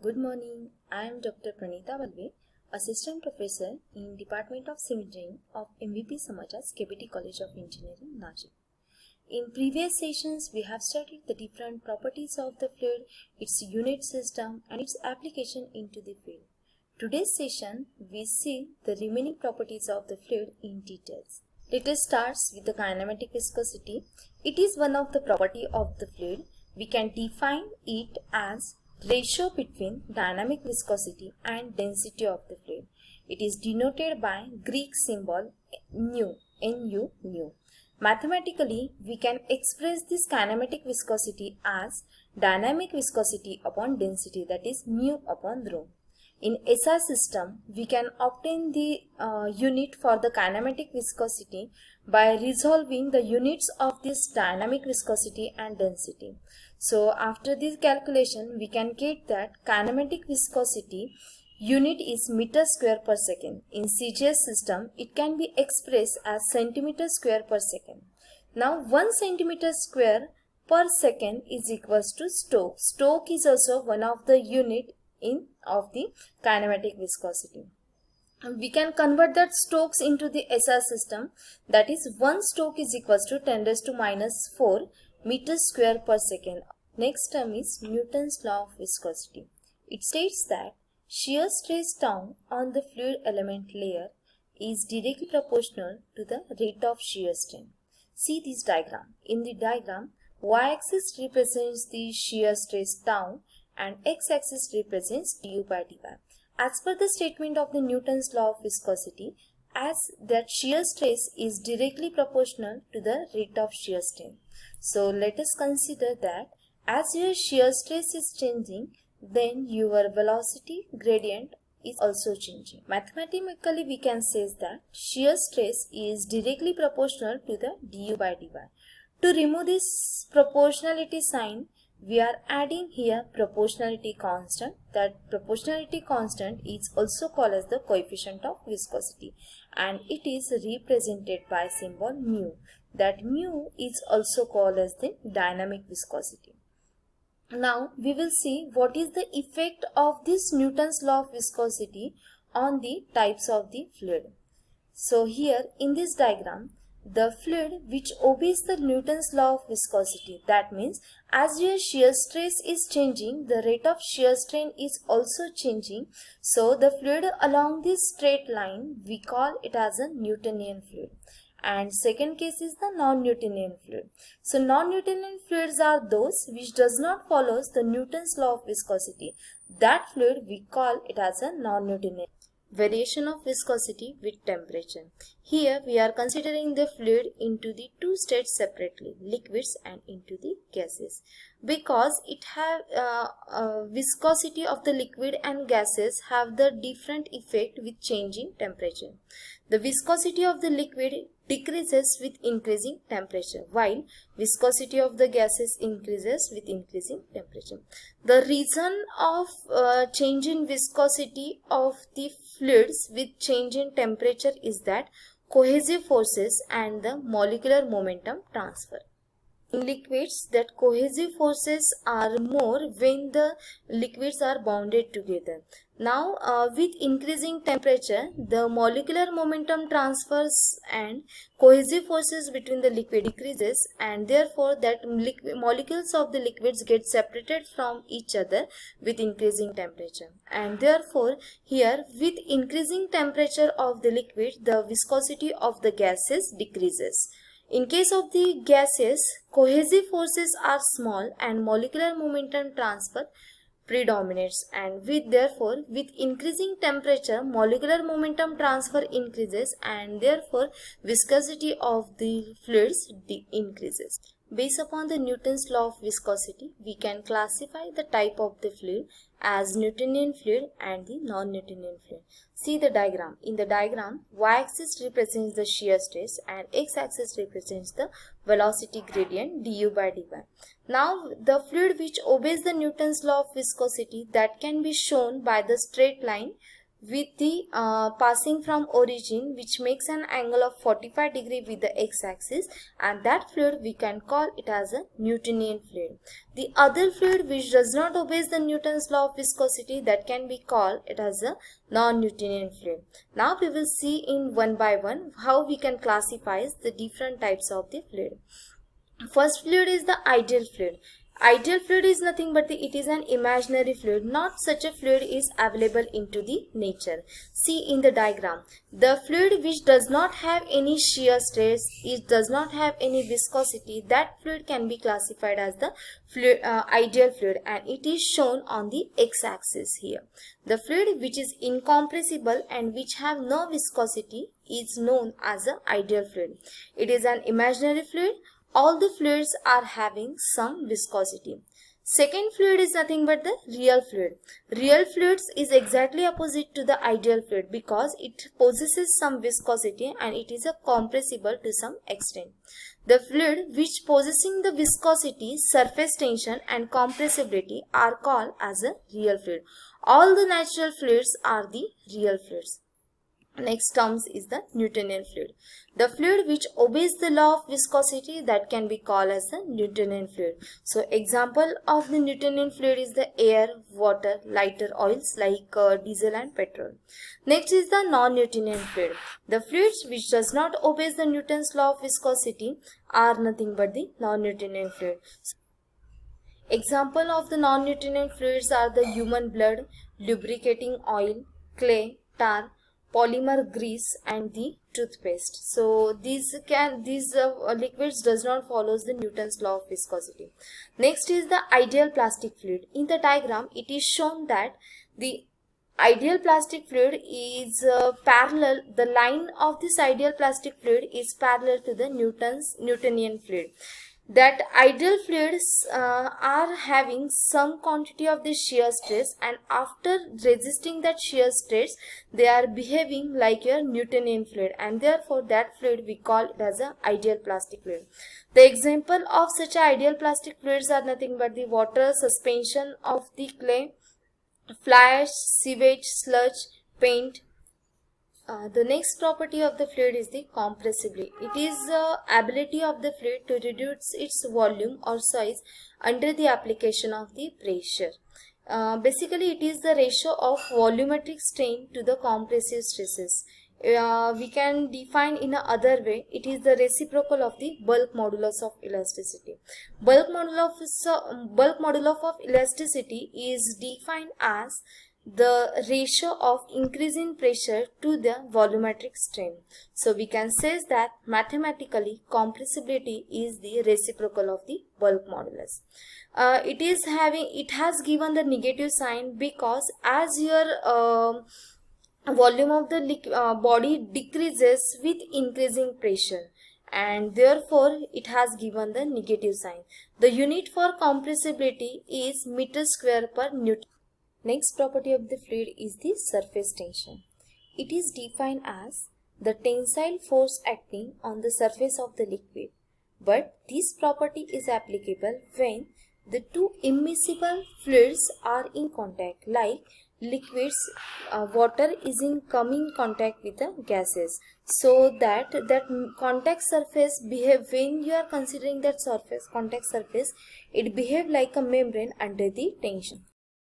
Good morning. I am Dr. Pranita Balve, Assistant Professor in Department of Civil Engineering of MVP Samachas, KBT College of Engineering, Nashik. In previous sessions, we have studied the different properties of the fluid, its unit system, and its application into the field. Today's session, we see the remaining properties of the fluid in details. Let us start with the kinematic viscosity. It is one of the property of the fluid. We can define it as ratio between dynamic viscosity and density of the fluid. It is denoted by Greek symbol nu, nu. Mathematically, we can express this kinematic viscosity as dynamic viscosity upon density, that is mu upon rho. In SI system, we can obtain the unit for the kinematic viscosity by resolving the units of this dynamic viscosity and density. So after this calculation, we can get that kinematic viscosity unit is meter square per second. In CGS system, it can be expressed as centimeter square per second. Now 1 centimeter square per second is equals to Stoke. Stoke is also one of the unit of the kinematic viscosity. We can convert that Stokes into the SI system, that is 1 Stoke is equals to 10 raised to minus 4 meters square per second. Next term is Newton's law of viscosity. It states that shear stress down on the fluid element layer is directly proportional to the rate of shear strain. See this diagram. In the diagram, y-axis represents the shear stress down and x-axis represents du by dy. As per the statement of the Newton's law of viscosity, as that shear stress is directly proportional to the rate of shear strain. So let us consider that as your shear stress is changing, then your velocity gradient is also changing. Mathematically, we can say that shear stress is directly proportional to the du by dy. To remove this proportionality sign, we are adding here proportionality constant. That proportionality constant is also called as the coefficient of viscosity, and it is represented by symbol mu. That mu is also called as the dynamic viscosity. Now we will see what is the effect of this Newton's law of viscosity on the types of the fluid. So here in this diagram, the fluid which obeys the Newton's law of viscosity, that means as your shear stress is changing, the rate of shear strain is also changing. So the fluid along this straight line, we call it as a Newtonian fluid. And second case is the non-Newtonian fluid. So non-Newtonian fluids are those which does not follow the Newton's law of viscosity. That fluid we call it as a non-Newtonian. Variation of viscosity with temperature. Here we are considering the fluid into the two states separately, liquids and into the gases, because it have viscosity of the liquid and gases have the different effect with changing temperature. The viscosity of the liquid decreases with increasing temperature, while viscosity of the gases increases with increasing temperature. The reason of change in viscosity of the fluids with change in temperature is that cohesive forces and the molecular momentum transfer. In liquids, that cohesive forces are more when the liquids are bonded together. Now with increasing temperature, the molecular momentum transfers and cohesive forces between the liquid decreases, and therefore that molecules of the liquids get separated from each other with increasing temperature. And therefore here with increasing temperature of the liquid, the viscosity of the gases decreases. In case of the gases, cohesive forces are small and molecular momentum transfer predominates, and therefore with increasing temperature molecular momentum transfer increases, and therefore viscosity of the fluids increases. Based upon the Newton's law of viscosity, we can classify the type of the fluid as Newtonian fluid and the non-Newtonian fluid. See the diagram. In the diagram, y-axis represents the shear stress and x-axis represents the velocity gradient du by dy. Now the fluid which obeys the Newton's law of viscosity, that can be shown by the straight line with the passing from origin, which makes an angle of 45 degree with the x-axis, and that fluid we can call it as a Newtonian fluid. The other fluid which does not obey the Newton's law of viscosity, that can be called it as a non-Newtonian fluid. Now we will see in one by one how we can classify the different types of the fluid. First fluid is the ideal fluid. Ideal fluid is nothing but it is an imaginary fluid. Not such a fluid is available into the nature. See in the diagram, the fluid which does not have any shear stress, it does not have any viscosity, that fluid can be classified as the ideal fluid, and it is shown on the x-axis here. The fluid which is incompressible and which have no viscosity is known as an ideal fluid. It is an imaginary fluid. All the fluids are having some viscosity. Second fluid is nothing but the real fluid. Real fluids is exactly opposite to the ideal fluid because it possesses some viscosity and it is a compressible to some extent. The fluid which possessing the viscosity, surface tension and compressibility are called as a real fluid. All the natural fluids are the real fluids. Next terms is the Newtonian fluid. The fluid which obeys the law of viscosity, that can be called as the Newtonian fluid. So example of the Newtonian fluid is the air, water, lighter oils like diesel and petrol. Next is the non-Newtonian fluid. The fluids which does not obey the Newton's law of viscosity are nothing but the non-Newtonian fluid. Example of the non-Newtonian fluids are the human blood, lubricating oil, clay, tar, polymer grease and the toothpaste. So these liquids does not follow the Newton's law of viscosity. Next is the ideal plastic fluid. In the diagram it is shown that the ideal plastic fluid is parallel, the line of this ideal plastic fluid is parallel to the Newtonian fluid. That ideal fluids are having some quantity of the shear stress, and after resisting that shear stress they are behaving like a Newtonian fluid, and therefore that fluid we call it as an ideal plastic fluid. The example of such ideal plastic fluids are nothing but the water, suspension of the clay, fly ash, sewage, sludge, paint. The next property of the fluid is the compressibility. It is the ability of the fluid to reduce its volume or size under the application of the pressure. Basically, it is the ratio of volumetric strain to the compressive stresses. We can define in another way. It is the reciprocal of the bulk modulus of elasticity. Bulk modulus of elasticity is defined as the ratio of increasing pressure to the volumetric strain. So we can say that mathematically compressibility is the reciprocal of the bulk modulus. It has given the negative sign because as your volume of the body decreases with increasing pressure, and therefore it has given the negative sign. The unit for compressibility is meter square per Newton. Next property of the fluid is the surface tension. It is defined as the tensile force acting on the surface of the liquid, but this property is applicable when the two immiscible fluids are in contact, like liquids, water is in coming contact with the gases, so that contact surface behave, when you are considering that surface contact surface, it behave like a membrane under the tension.